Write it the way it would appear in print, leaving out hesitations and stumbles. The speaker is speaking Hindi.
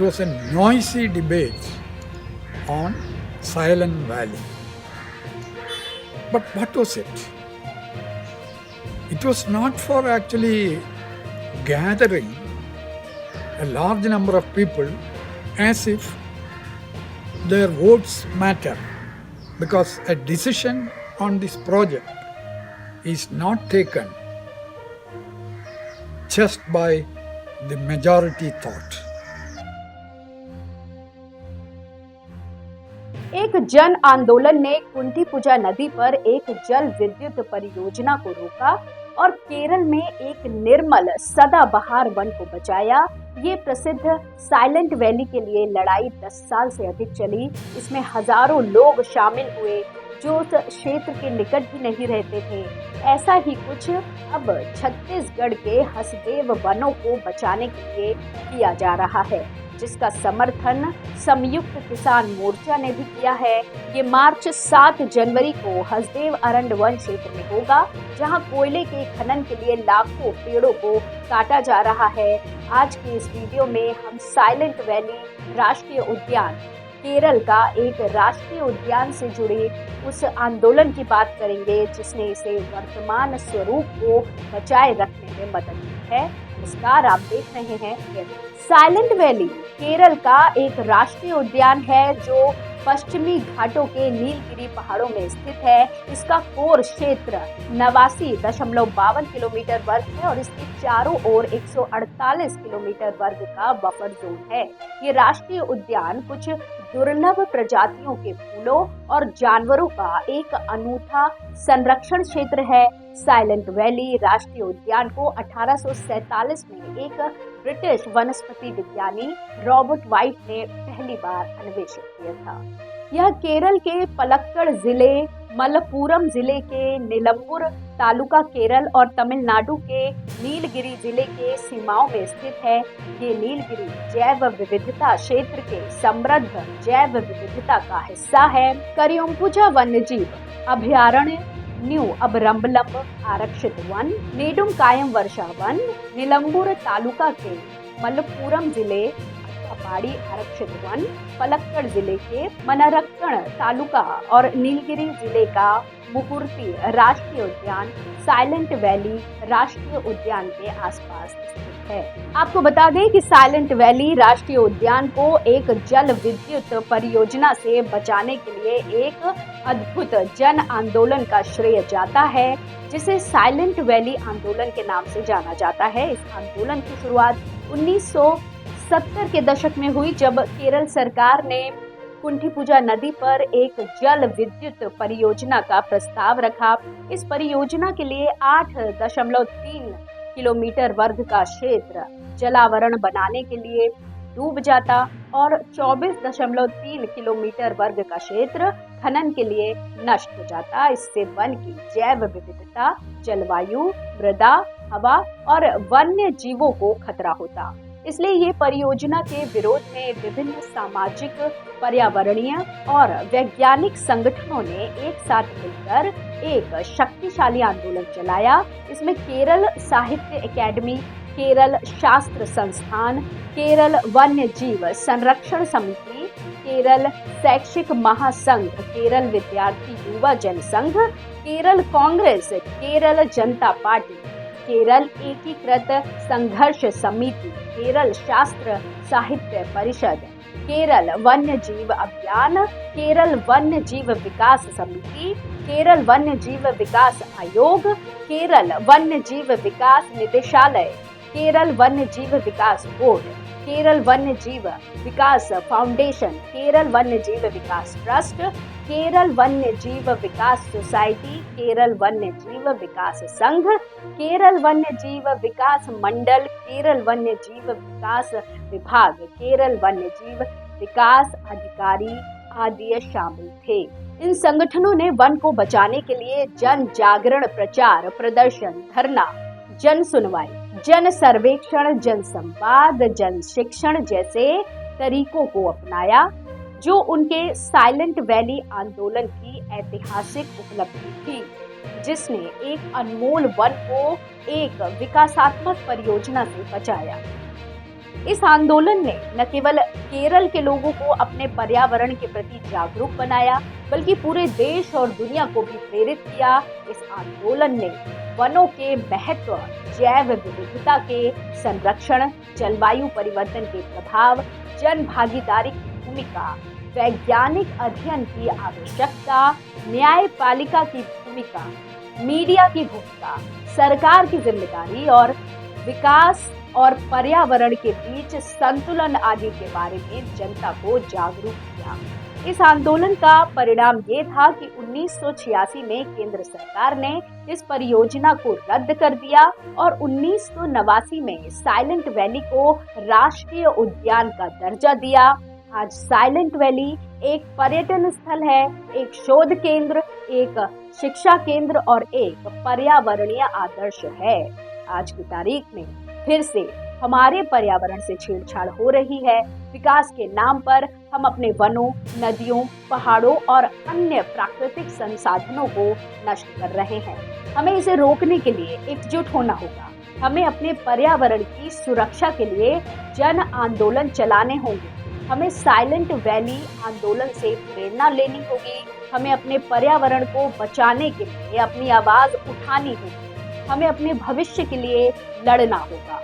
there was a noisy debate on Silent Valley. But what was it? It was not for actually gathering a large number of people as if their votes matter, because a decision on this project is not taken just by the majority thought. एक जन आंदोलन ने कुंठीपुजा नदी पर एक जल विद्युत परियोजना को रोका और केरल में एक निर्मल सदाबहार वन को बचाया। ये प्रसिद्ध साइलेंट वैली के लिए लड़ाई 10 साल से अधिक चली। इसमें हजारों लोग शामिल हुए जो उस क्षेत्र के निकट भी नहीं रहते थे। ऐसा ही कुछ अब छत्तीसगढ़ के हसदेव वनों को बचाने के लिए किया जा रहा है, जिसका समर्थन संयुक्त किसान मोर्चा ने भी किया है। ये मार्च 7 जनवरी को हसदेव अरण्य वन क्षेत्र में होगा, जहां कोयले के खनन के लिए लाखों पेड़ों को काटा जा रहा है। आज के इस वीडियो में हम साइलेंट वैली राष्ट्रीय उद्यान, केरल का एक राष्ट्रीय उद्यान से जुड़े उस आंदोलन की बात करेंगे जिसने इसे वर्तमान स्वरूप को बचाए रखने में मदद की है। नमस्कार, आप देख रहे हैं साइलेंट वैली केरल का एक राष्ट्रीय उद्यान है जो पश्चिमी घाटों के नीलगिरी पहाड़ों में स्थित है। इसका कोर क्षेत्र 89.52 किलोमीटर वर्ग है और इसके चारों ओर 148 किलोमीटर वर्ग का बफर जोन है। ये राष्ट्रीय उद्यान कुछ दुर्लभ प्रजातियों के फूलों और जानवरों का एक अनूठा संरक्षण क्षेत्र है। साइलेंट वैली राष्ट्रीय उद्यान को 1847 में एक ब्रिटिश वनस्पति विज्ञानी रॉबर्ट वाइट ने पहली बार अन्वेषित किया था। यह केरल के पलक्कड़ जिले, मलप्पुरम जिले के नीलंबूर तालुका केरल और तमिलनाडु के नीलगिरी जिले के सीमाओं में स्थित है। ये नीलगिरी जैव विविधता क्षेत्र के समृद्ध जैव विविधता का हिस्सा है। करियमपुजा वन्यजीव अभयारण्य, न्यू अबरम्बलम आरक्षित वन, नेडुम कायम वर्षा वन, नीलंबूर तालुका के मलप्पुरम जिले पहाड़ी आरक्षित वन, पलक्कड़ जिले के मनरक्कड़ तालुका और नीलगिरी जिले का मुकुर्ती राष्ट्रीय उद्यान साइलेंट वैली राष्ट्रीय उद्यान के आसपास स्थित है। आपको बता दें कि साइलेंट वैली राष्ट्रीय उद्यान को एक जल विद्युत परियोजना से बचाने के लिए एक अद्भुत जन आंदोलन का श्रेय जाता है, जिसे साइलेंट वैली आंदोलन के नाम से जाना जाता है। इस आंदोलन की शुरुआत 1970 के दशक में हुई, जब केरल सरकार ने कुंठीपुजा नदी पर एक जल विद्युत परियोजना का प्रस्ताव रखा। इस परियोजना के लिए 8.3 किलोमीटर वर्ग का क्षेत्र जलावरण बनाने के लिए डूब जाता और 24.3 किलोमीटर वर्ग का क्षेत्र खनन के लिए नष्ट हो जाता। इससे वन की जैव विविधता, जलवायु, मृदा, हवा और वन्य जीवों को खतरा होता। इसलिए ये परियोजना के विरोध में विभिन्न सामाजिक, पर्यावरणीय और वैज्ञानिक संगठनों ने एक साथ मिलकर एक शक्तिशाली आंदोलन चलाया। इसमें केरल साहित्य अकादमी, केरल शास्त्र संस्थान, केरल वन्य जीव संरक्षण समिति, केरल शैक्षिक महासंघ, केरल विद्यार्थी युवा जनसंघ, केरल कांग्रेस, केरल जनता पार्टी, केरल एकीकृत संघर्ष समिति, केरल शास्त्र साहित्य परिषद, केरल वन्य जीव अभियान, केरल वन्य जीव विकास समिति, केरल वन्य जीव विकास आयोग, केरल वन्य जीव विकास निदेशालय, केरल वन्य जीव विकास बोर्ड, केरल वन्य जीव विकास फाउंडेशन, केरल वन्य जीव विकास ट्रस्ट, केरल वन्य जीव विकास सोसाइटी, केरल वन्य जीव विकास संघ, केरल वन्य जीव विकास मंडल, केरल वन्य जीव विकास विभाग, केरल वन्य जीव विकास अधिकारी आदि शामिल थे। इन संगठनों ने वन को बचाने के लिए जन जागरण, प्रचार, प्रदर्शन, धरना, जन सुनवाई, जन सर्वेक्षण, जन संवाद, जन शिक्षण जैसे तरीकों को अपनाया, जो उनके साइलेंट वैली आंदोलन की ऐतिहासिक उपलब्धि थी, जिसने एक अनमोल वन को एक विकासात्मक परियोजना से बचाया। इस आंदोलन ने न केवल केरल के लोगों को अपने पर्यावरण के प्रति जागरूक बनाया, बल्कि पूरे देश और दुनिया को भी प्रेरित किया। इस आंदोलन ने वनों के महत्व, जैव विविधता के संरक्षण, जलवायु परिवर्तन के प्रभाव, जन भागीदारी की भूमिका, वैज्ञानिक अध्ययन की आवश्यकता, न्यायपालिका की भूमिका, मीडिया की भूमिका, सरकार की जिम्मेदारी और विकास और पर्यावरण के बीच संतुलन आदि के बारे में जनता को जागरूक किया। इस आंदोलन का परिणाम ये था कि 1986 में केंद्र सरकार ने इस परियोजना को रद्द कर दिया और 1989 में साइलेंट वैली को राष्ट्रीय उद्यान का दर्जा दिया। आज साइलेंट वैली एक पर्यटन स्थल है, एक शोध केंद्र, एक शिक्षा केंद्र और एक पर्यावरणीय आदर्श है। आज की तारीख में फिर से हमारे पर्यावरण से छेड़छाड़ हो रही है। विकास के नाम पर हम अपने वनों, नदियों, पहाड़ों और अन्य प्राकृतिक संसाधनों को नष्ट कर रहे हैं। हमें इसे रोकने के लिए एकजुट होना होगा। हमें अपने पर्यावरण की सुरक्षा के लिए जन आंदोलन चलाने होंगे। हमें साइलेंट वैली आंदोलन से प्रेरणा लेनी होगी। हमें अपने पर्यावरण को बचाने के लिए अपनी आवाज उठानी होगी। हमें अपने भविष्य के लिए लड़ना होगा।